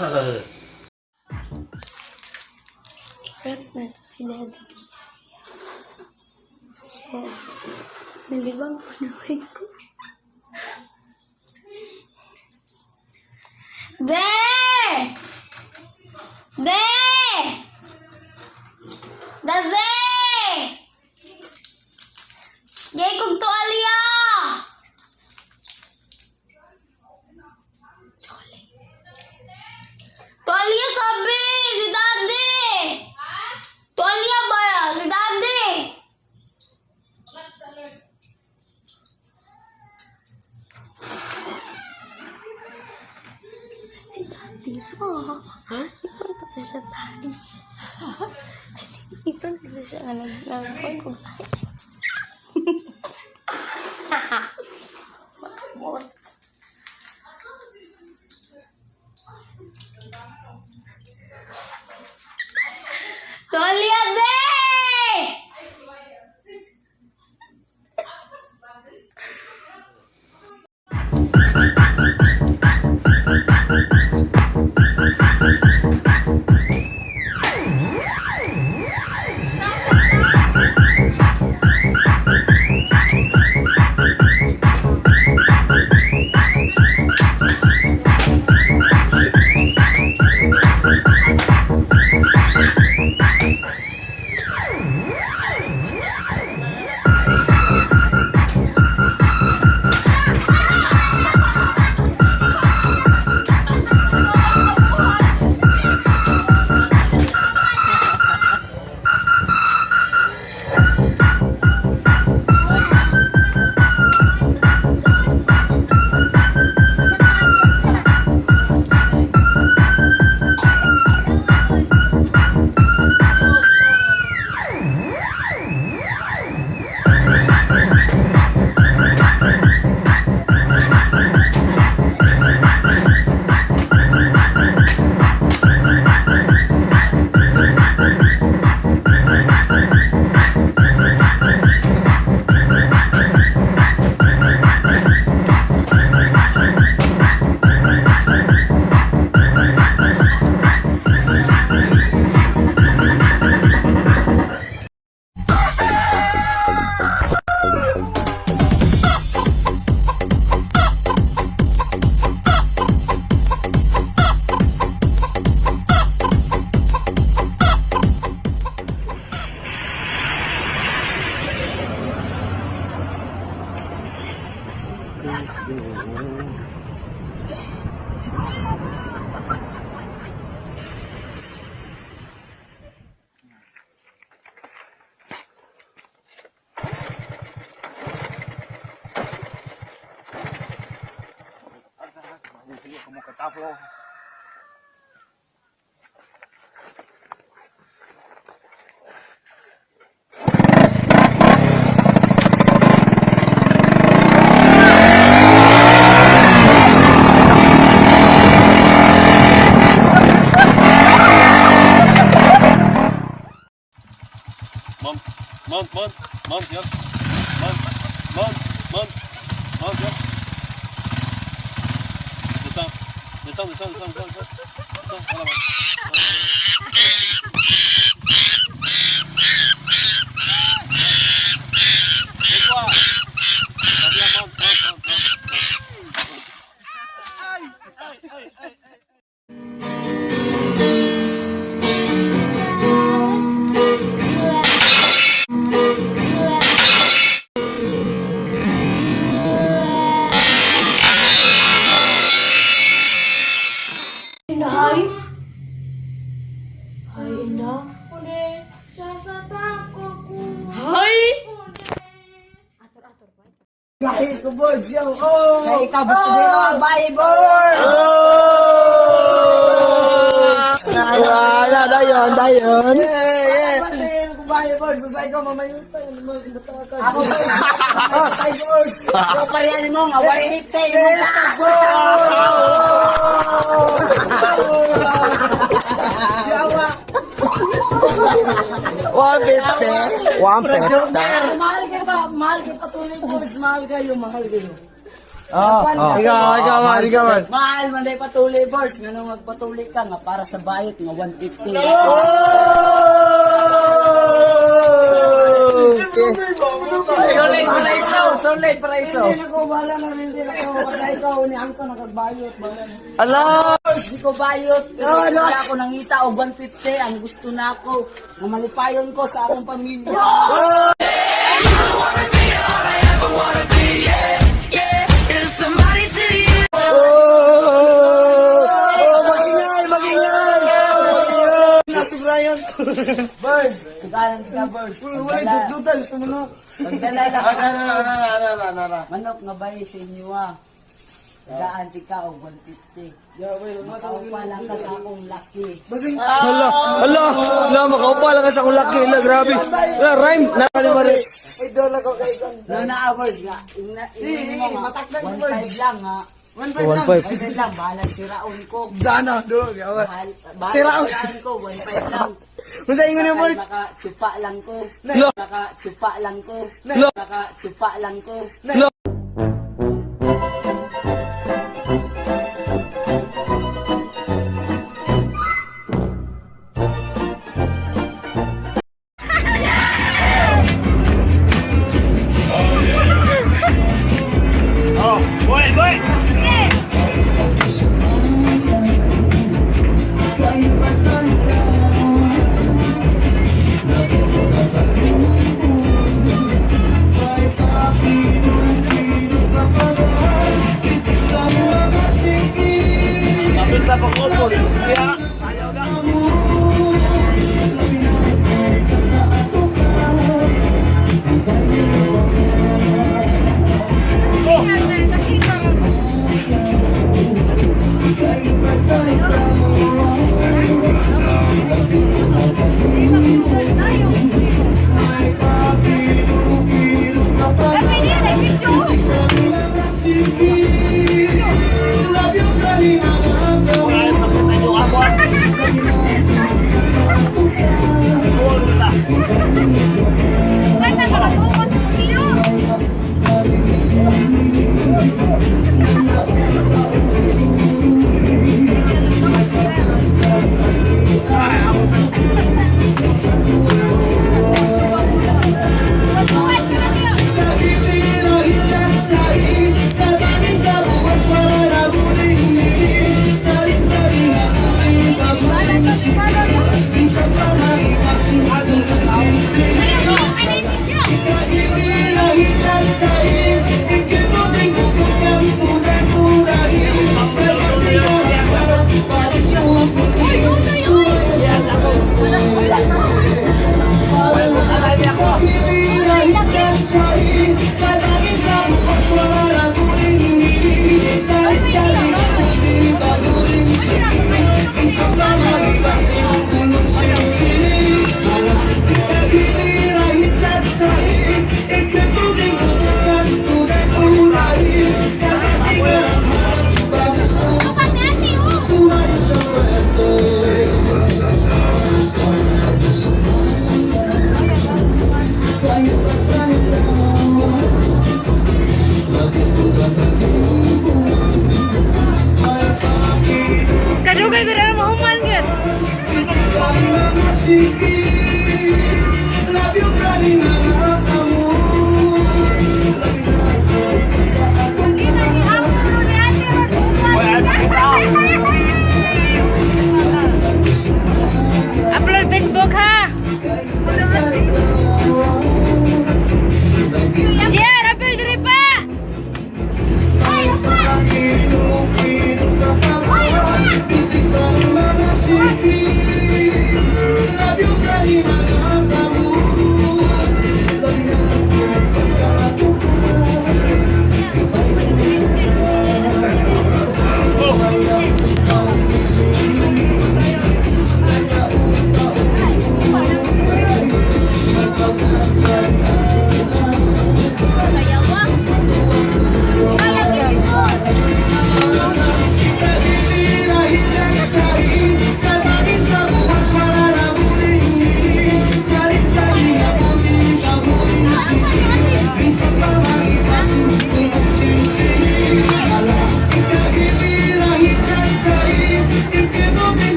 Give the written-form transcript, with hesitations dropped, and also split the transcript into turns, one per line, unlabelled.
Rat na si Daddy Daisy. So, nalibang ko na ko. De! De! Dade! Jay kong tuwalya! Tuwalya sabi! Si Daddy! Tuwalya ba ya? Si Daddy! Si Daddy po. Ipon pa to siya tayo. Ipon pa to siya nga nagpon kong tayo. Tuwalya de!
Como que está flojo. Mount, yeah. Mount, yeah. Descends. Voilà,
Kahit ko board siya. Oh! Hey, ikaw gusto din ako. Bye, board!
Wala, dayon.
Yeah. Basahin ko bye, board. Basahin ko, mamayuta. Ako ba? Oh, bye, board. So, pariyan mo nga. Why hipte? Yawa.
150.
Mahal kayo pa. Mahal kayo patuloy, board. Mahal kayo. Ikaw man. Mahal man day patuloy, boss. Ngano magpatuloy ka nga para sa bayot nga 150. Solid para iso. Hindi ko bala na rin din ako. Kasi ikaw ni Angko nakagbayot. Ala! Hindi ko bayot. Wala ako nangita o 150. Ang gusto na ako. Mamalipayon ko sa akong pamilya. Bird! Tugalan ka, Bird. Dudal, sumunod. Pagdala lang. Manok nga bayi sa inyo, ah. Tagaan ka o 150. Makaupa lang ka sa akong laki.
Hala, makaupa lang ka sa akong laki. Grabe. Rhyme. Nakalimaris.
No hours nga. Ingin mo nga. 1.5 lang, ha.
1.5
lang, bahala siraon ko.
Dana, do.
Siraon ko, 1.5 lang.
Masa ingon mo?
Nakatsupa lang ko.
Lo.
Nakatsupa lang ko.
Lo.
Nakatsupa lang ko.
Lo.
Tapos na pag-upo. Kaya, sayaw na.
Kadugay ko na mahuman, Gert.